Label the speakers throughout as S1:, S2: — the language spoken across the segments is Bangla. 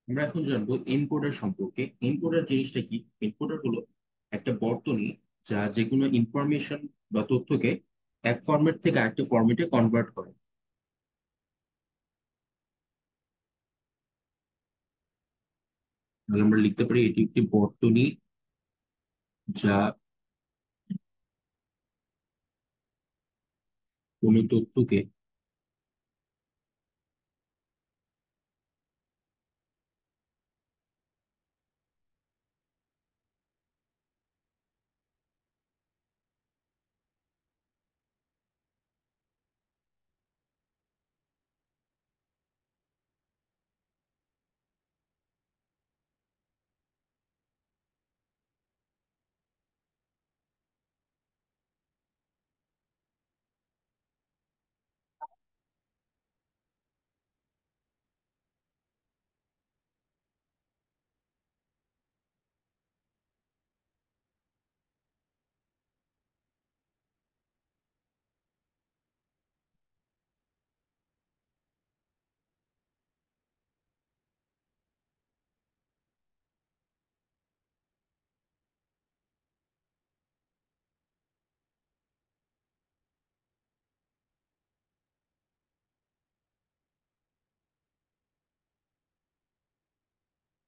S1: আমরা এখন জানবো এনকোডার সম্পর্কে। এনকোডার জিনিসটা কি? এনকোডার হলো একটা বর্তনী যা যে কোনো ইনফরমেশন বা তথ্যকে এক ফরম্যাট থেকে আরেকটা ফরম্যাটে কনভার্ট করে। তাহলে আমরা লিখতে পারি এটি একটি বর্তনী যা কোনো তথ্যকে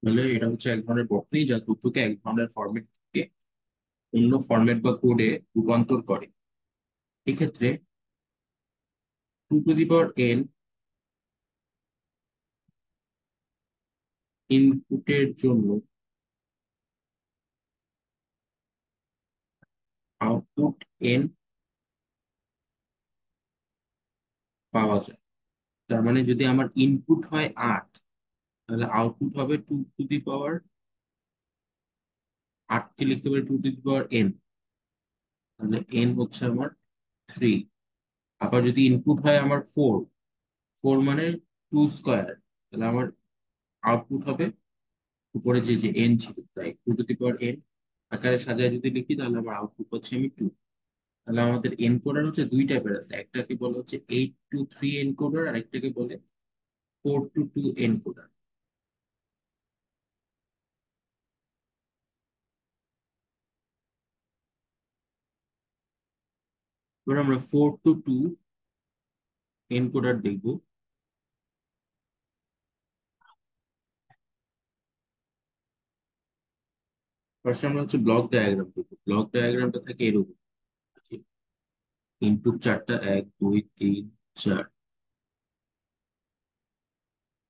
S1: তাহলে এটা হচ্ছে এক ধরনের বর্তনী যা তথ্যকে এক ধরনের ফরম্যাট থেকে অন্য ফরম্যাট বা কোডে রূপান্তর করে। এক্ষেত্রে 2 টু দি পাওয়ার n ইনপুটের জন্য আউটপুট n পাওয়া যায়। তার মানে যদি আমার ইনপুট হয় 8, তাহলে আউটপুট হবে 2 টু দি পাওয়ার 8 কে লিখতে পারি 2 টু দি পাওয়ার n। তাহলে n হচ্ছে আমার 3। আবার যদি ইনপুট হয় আমার 4, 4 মানে 2 স্কোয়ার, তাহলে আমার আউটপুট হবে উপরে যে যে n ছিল তাই 2 টু দি পাওয়ার n আকারে সাজায় যদি লিখি তাহলে আমার আউটপুট হচ্ছে আমি 2। তাহলে আমাদের এনকোডার হচ্ছে দুই টাইপের আছে, একটাকে বলে হচ্ছে 8 টু 3 এনকোডার আর একটাকে বলে 4 টু 2 এনকোডার। এবার আমরা 4 টু 2 এনকোডার দেখবো। ফার্স্ট আমরা হচ্ছে ব্লক ডায়াগ্রাম দেখবো। ব্লক ডায়াগ্রামটা থাকে এরকম, ইনপুট চারটা, 1 2 3 4,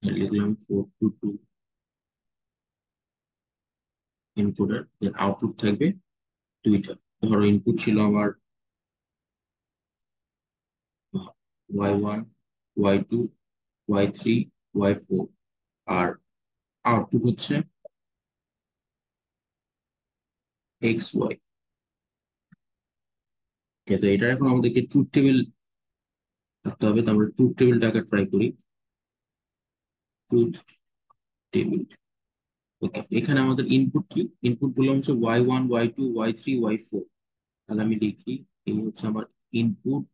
S1: লিখলাম 4 টু 2 এনকোডার, দেন আউটপুট থাকবে দুইটা। ধরো ইনপুট ছিল আমার y1, y2, y3, y4, আর আউটপুট হচ্ছে xy। তো এটা এখন আমাদেরকে ট্রুথ টেবিল থাকতে হবে, তো আমরা ট্রুথ টেবিলটাকে ট্রাই করি। Truth table. ওকে, এখানে আমাদের ইনপুট কি? ইনপুট গুলো হচ্ছে y1, y2, y3, y4। তাহলে আমি লিখি এই হচ্ছে আমার input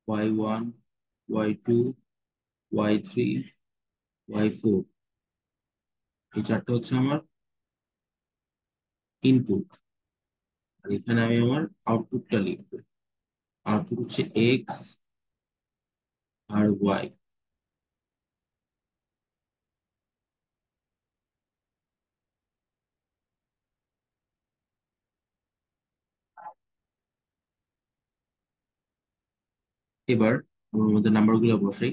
S1: y1, y2, y3, y4। এই চারটা হচ্ছে আমার ইনপুট। আর এখানে আমি আমার আউটপুটটা লিখবো। আউটপুট হচ্ছে এক্স আর ওয়াই। এবার আমরা আমাদের নাম্বার গুলো বসাই।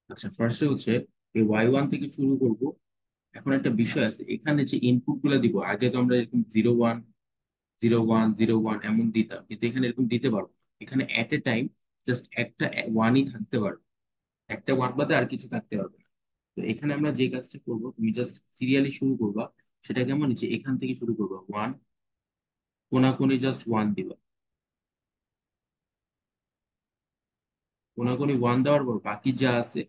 S1: আচ্ছা, ফার্স্টে হচ্ছে এই y1 থেকে শুরু করব। এখন একটা বিষয় আছে, এখানে যে ইনপুট গুলো দিব, আগে তো আমরা এরকম 0 1 0 1 0 1 এমন দিতাম, কিন্তু এখানে এরকম দিতে পারবো না। এখানে এট এ টাইম জাস্ট একটা ওয়ানই থাকতে পারবে, একটা ওয়ান বাদে আর কিছু থাকতে পারবে না। তো এখানে আমরা যে কাজটা করবো, তুমি জাস্ট সিরিয়ালি শুরু করবা। সেটা কেমন, যে এখান থেকে শুরু করবা, ওয়ান, কোনাকুনি জাস্ট ওয়ান দিবা। কোনাকুনি ওয়ান দেওয়ার পর বাকি যা আছে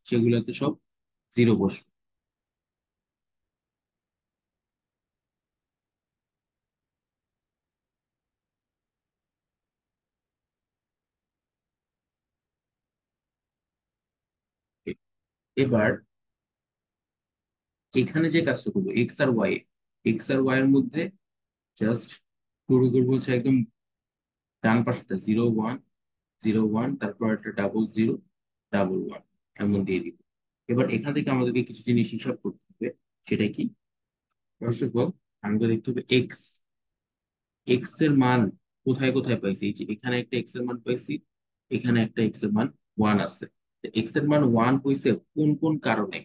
S1: সেগুলোতে সব জিরো বসবে। এবার এখানে যে কাজটা করবো এক্স আর ওয়াই এর মধ্যে জাস্ট শুরু করবো হচ্ছে একদম ডান পাশটা 0 1 0 1, তারপর একটা ডাবল 1 এমন দিয়ে দিব। এবার এখান থেকে আমাদেরকে কিছু জিনিস হিসাব করতে হবে। সেটা কি? ফার্স্ট অফ অল আমাদের দেখতে হবে এক্স এক্স এর মান কোথায় কোথায় পাইছি। এই যে এখানে একটা এক্স এর মান পাইছি, এখানে একটা এক্স এর মান 1 আছে। এক্স এর মান 1 হইছে কোন কোন কারণে?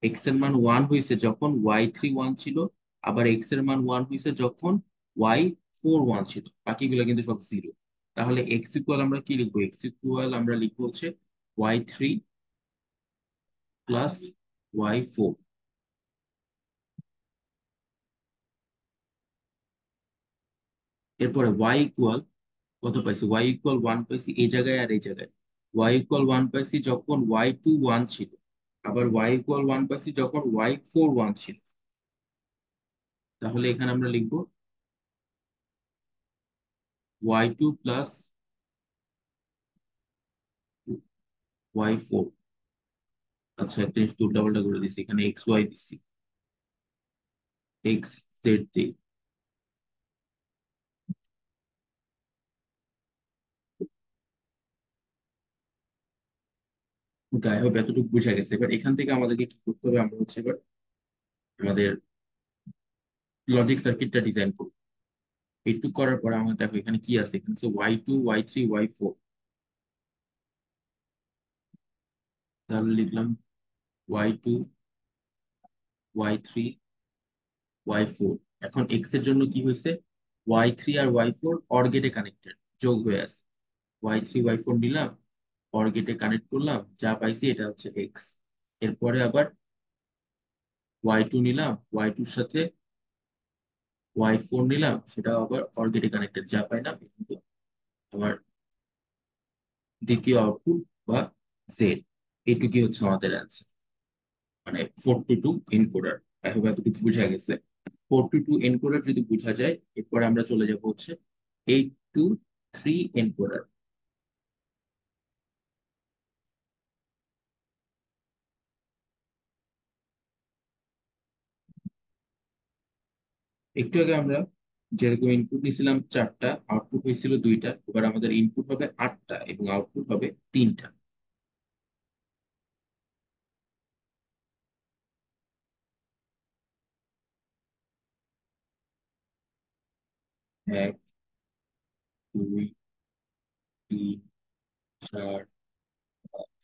S1: এক্স এর মান 1 হইছে যখন y3 1 ছিল, আবার এক্স এর মান 1 হইছে যখন y4 1 ছিল, বাকিগুলো কিন্তু সব জিরো। তাহলে এক্স ইকুয়াল আমরা কি লিখবো? এক্স ইকুয়াল আমরা লিখবো হচ্ছে y3 প্লাস y4। এরপরে y ইকুয়াল কত পাইছি? y ইকুয়াল 1 পাইছি এই জায়গায় আর এই জায়গায়। y ইকুয়াল 1 পাইছি যখন y2 1 ছিল, আবার y ইকুয়াল 1 পাইছি যখন y4 1 ছিল। তাহলে এখানে আমরা লিখবো y2 প্লাস y4। আচ্ছা, একটা জিনিস উল্টা পাল্টা করে দিচ্ছি, এখানে এক্স ওয়াই দিচ্ছি, এক্স জেড দিই। যাই হোক, এতটুকু বুঝা গেছে। এবার এখান থেকে আমাদেরকে কি করতে হবে? আমরা হচ্ছে এবার আমাদের লজিক সার্কিটটা ডিজাইন করবো। এইটুকু করার পরে আমাদের দেখো এখানে কি আছে, এখানে হচ্ছে y2 y3 y4। তাহলে লিখলাম y2 y3 y4। এখন এক্স এর জন্য কি হয়েছে? y3 আর y4 অর গেটে কানেক্টেড, যোগ হয়ে আছে। y3 y4 নিলাম, অর গেটে কানেক্ট করলাম, যা পাইছি এটা হচ্ছে এক্স। এরপরে আবার y2 নিলাম, y2 এর সাথে y4 নিলাম, সেটা আবার অর গেটে কানেক্টেড, যা পাইলাম কিন্তু আমার দ্বিতীয় আউটপুট বা জেড। এইটুকুই হচ্ছে আমাদের অ্যান্সার, মানে 4 to 2 এনকোডার। আই হোপ এতটুকু বোঝা গেছে। 4 to 2 এনকোডার যদি বোঝা যায়, এরপরে আমরা চলে যাব হচ্ছে 8 to 3 এনকোডার। একটু আগে আমরা যেরকম ইনপুট নিয়েছিলাম 4টা, আউটপুট হয়েছিল 2টা, এবার আমাদের ইনপুট হবে 8টা এবং আউটপুট হবে 3টা। এক, দুই, তিন, চার, পাঁচ।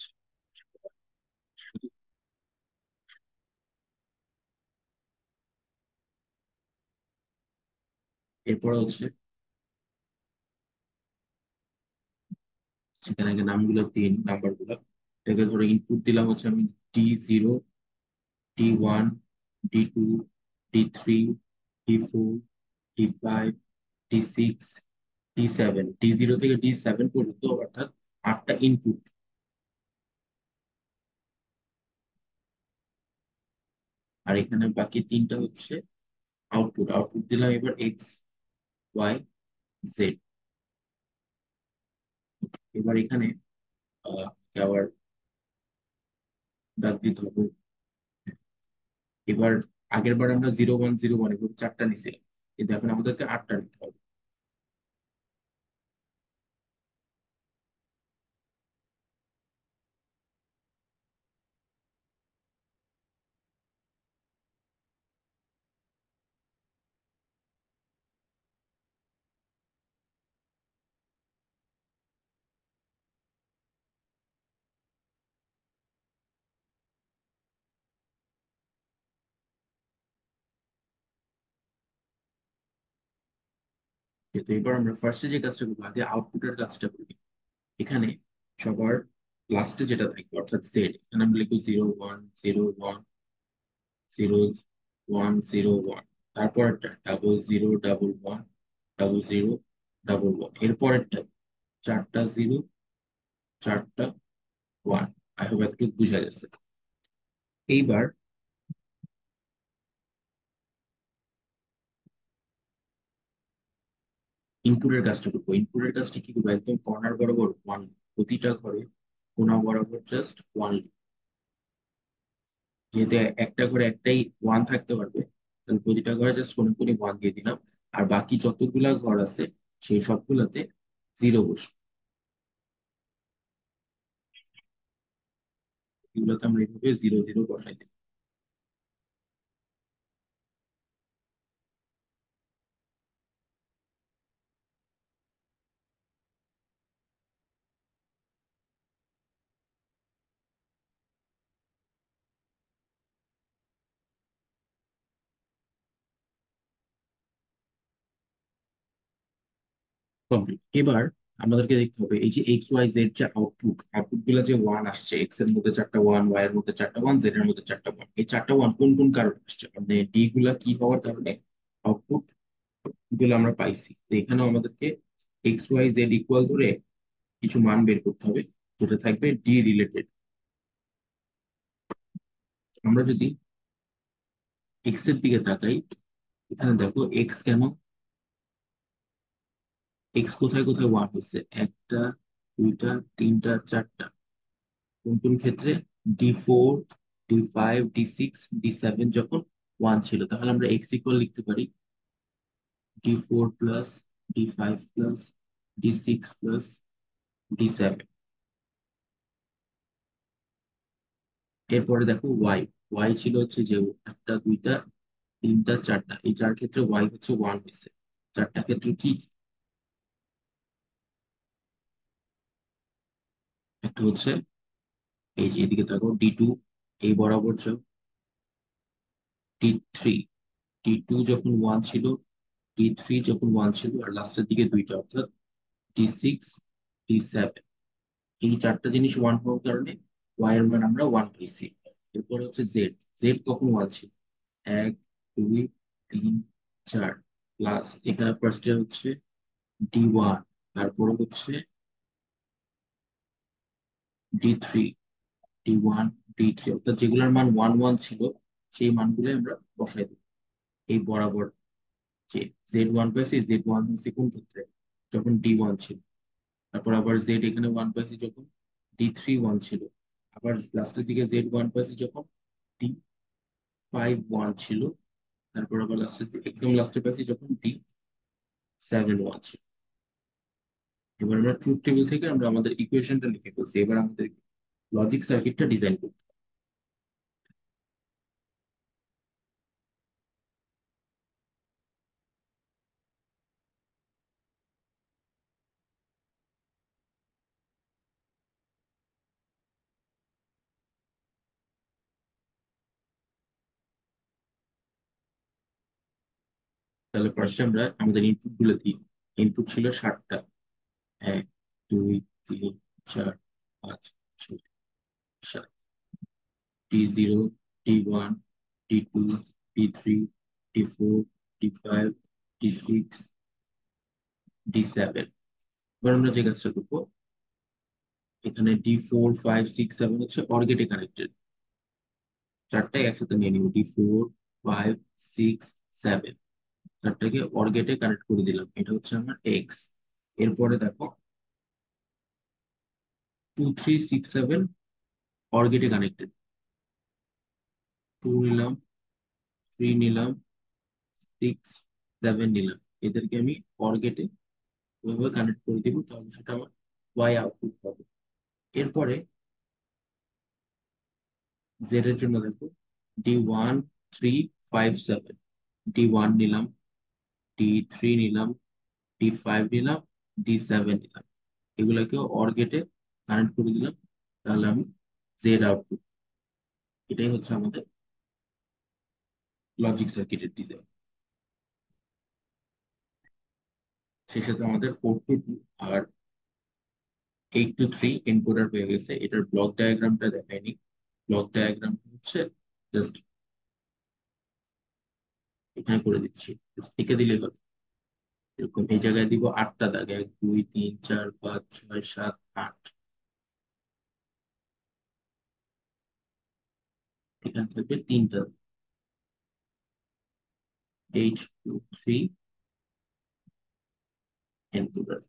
S1: এরপর হচ্ছে সেখানে আগে নামগুলো দিন, নাম্বার গুলো। এটাকে ধরো ইনপুট দিলাম হচ্ছে আমি D0, D1, D2, D3, D4, D5, D6, D7। D0 থেকে D7 পর্যন্ত, অর্থাৎ 8টা ইনপুট। আর এখানে বাকি 3টা হচ্ছে আউটপুট। আউটপুট দিলাম এবার এক্স ওয়াই জেড। এবার এখানে আবার ডাক দিতে হবে। এবার আগের বার আমরা 0 1 0 1 এগুলো 4টা নিছিলাম, কিন্তু এখন আমাদেরকে 8টা নিতে হবে। কিন্তু এবার আমরা ফার্স্টে যে কাজটা করবো, আগে আউটপুটের কাজটা করি। এখানে সবার লাস্টে যেটা থাকবে অর্থাৎ জেড, এখানে আমরা লিখবো 0 1 0 1 0 1 0 1। তারপর একটা ডাবল জিরো ডাবল ওয়ান, এরপরেরটা 4টা জিরো, চারটা ওয়ান। আই হোপ একটু বুঝা গেছে। এইবার ইনপুটের কাজটা করবো। ইনপুটের কাজটা কি করবো, একদম কর্নার বরাবর ওয়ান, প্রতিটা ঘরে কোনা বরাবর জাস্ট ওয়ান। যেহেতু একটা ঘরে একটাই ওয়ান থাকতে পারবে, তাহলে প্রতিটা ঘরে জাস্ট কোনো কোনো ওয়ান দিয়ে দিলাম। আর বাকি যতগুলা ঘর আছে সেই সবগুলাতে জিরো বসবে। এগুলোতে আমরা এইভাবে জিরো জিরো বসাই দিই। কমপ্লিট। এবার আমাদেরকে দেখতে হবে এই যে এক্স ওয়াই জেড যে আউটপুট, আউটপুট গুলো যে ওয়ান আসছে, এক্স এর মধ্যে চারটা ওয়ান, ওয়াই এর মধ্যে চারটা ওয়ান, জেড এর মধ্যে চারটা ওয়ান, এই চারটা ওয়ান কোন কোন কারণে আসছে, মানে ডি গুলা কি হওয়ার কারণে আউটপুট গুলো আমরা পাইছি। তো এখানেও আমাদেরকে এক্স ওয়াই জেড ইকুয়াল ধরে কিছু মান বের করতে হবে, যেটা থাকবে ডি রিলেটেড। আমরা যদি এক্স এর দিকে তাকাই, এখানে দেখো এক্স কেন, এক্স কোথায় কোথায় ওয়ান হয়েছে, একটা, দুইটা, তিনটা, চারটা। কোন কোন ক্ষেত্রে, ডি4, ডি5, ডি6, ডি7 যখন ওয়ান ছিল, তাহলে আমরা এক্স ইকুয়াল লিখতে পারি ডি4 প্লাস ডি5 প্লাস ডি6 প্লাস ডি7। এরপরে দেখো ওয়াই, ওয়াই ছিল হচ্ছে যে একটা, দুইটা, তিনটা, চারটা, এই চার ক্ষেত্রে ওয়াই হচ্ছে ওয়ান হয়েছে। চারটা ক্ষেত্রে কি কি? একটা হচ্ছে এই যে এদিকে দেখো ডি2, এই বরাবর যাও, ডি3, ডি2 যখন ওয়ান ছিল, ডি3 যখন ওয়ান ছিল, আর লাস্টের দিকে দুইটা, অর্থাৎ ডি6, ডি7। এই চারটা জিনিস ওয়ান হওয়ার কারণে ওয়াই এর মান আমরা ওয়ান পাইছি। এরপরে হচ্ছে জেড, জেড কখন ওয়ান ছিল, এক, দুই, তিন, চার, প্লাস এখানে ফার্স্টে হচ্ছে ডি1, তারপরে হচ্ছে ডি3, ডি1, ডি3, অর্থাৎ যেগুলোর মান ওয়ান ওয়ান ছিল সেই মানগুলো আমরা বসাই দেব এই বরাবর। যে জেড ওয়ান পাইছি, জেড ওয়ান হচ্ছে কোন ক্ষেত্রে, যখন ডি1 ছিল। তারপর আবার জেড এখানে ওয়ান পাইছি যখন ডি3 ওয়ান ছিল। আবার লাস্টের দিকে জেড ওয়ান পাইছি যখন ডি5 ওয়ান ছিল। তারপর আবার একদম লাস্টে পাইছি যখন ডি7 ওয়ান ছিল। এবার আমরা ট্রুথ টেবিল থেকে আমরা আমাদের ইকুয়েশনটা লিখে ফেলছি, এবার আমাদের লজিক সার্কিটটা ডিজাইন করতে হবে। তাহলে ফার্স্টে আমরা আমাদের ইনপুট গুলো দিই। ইনপুট ছিল সাতটা, এক, দুই, তিন, চার, পাঁচ, ছয়, সাত। ডি0, ডি1, ডি2, ডি3, ডি4, ডি5, ডি6, ডি7। এবার আমরা যে কাজটা করবো, এখানে ডি4, 5, 6, 7 হচ্ছে অর গেটে কানেক্টেড। চারটায় একসাথে নিয়ে নিব, ডি4, 5, 6, 7, চারটাকে অর গেটে কানেক্ট করে দিলাম, এটা হচ্ছে আমার এক্স। এরপরে দেখো 2, 3, 6, 7 অর গেটে কানেক্টেড, টু নিলাম, থ্রি নিলাম, 6, 7 নিলাম, এদেরকে আমি অর গেটে ওইভাবে কানেক্ট করে দিব, তাহলে সেটা আমার ওয়াই আউটপুট হবে। এরপরে জেড এর জন্য দেখো ডি1, 3, 5, 7, ডি1 নিলাম, ডি3 নিলাম, ডি5 নিলাম, ডি7 নিলাম, এগুলাকে অর গেটে কানেক্ট করে দিলাম, তাহলে আমি জেড আউটপুট। এটাই হচ্ছে আমাদের লজিক সার্কিটের ডিজাইন। সেই সাথে আমাদের 4 to 2 আর 8 to 3 এনকোডার হয়ে গেছে। এটার ব্লক ডায়াগ্রামটা দেখায়নি। ব্লক ডায়াগ্রাম হচ্ছে জাস্ট এখানে করে দিচ্ছি, Just লিখে দিলে হবে। এরকম এই জায়গায় দিব আটটা দাগ, 1, 2, 3, 4, 5, 6, 7, 8। এখানে থাকবে তিনটা, 823 এনকোডার।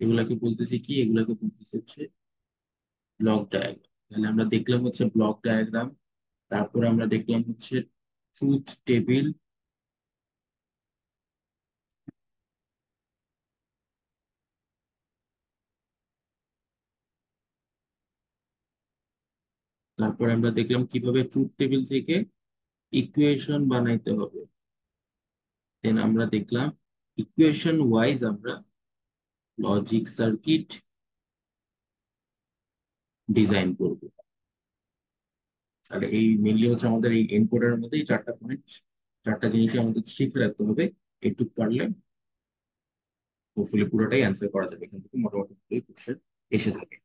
S1: এগুলাকে বলতেছি কি, এগুলাকে বলতেছি হচ্ছে ব্লক ডায়াগ্রাম। তাহলে আমরা দেখলাম হচ্ছে ব্লক ডায়াগ্রাম, তারপর আমরা দেখলাম হচ্ছে ট্রুথ টেবিল, তারপর আমরা দেখলাম কিভাবে ট্রুথ টেবিল থেকে ইকুয়েশন বানাইতে হবে। দেন আমরা দেখলাম ইকুয়েশন ওয়াইজ আমরা লজিক সার্কিট ডিজাইন করব। আর এই মেনলি হচ্ছে আমাদের এই এনকোডারের মধ্যে এই চারটা পয়েন্ট, চারটা জিনিসই আমাদের শিখে রাখতে হবে। একটু পারলে হোপফুলি পুরোটাই অ্যান্সার করা যাবে, এখান থেকে মোটামুটি কোশ্চেন এসে থাকে।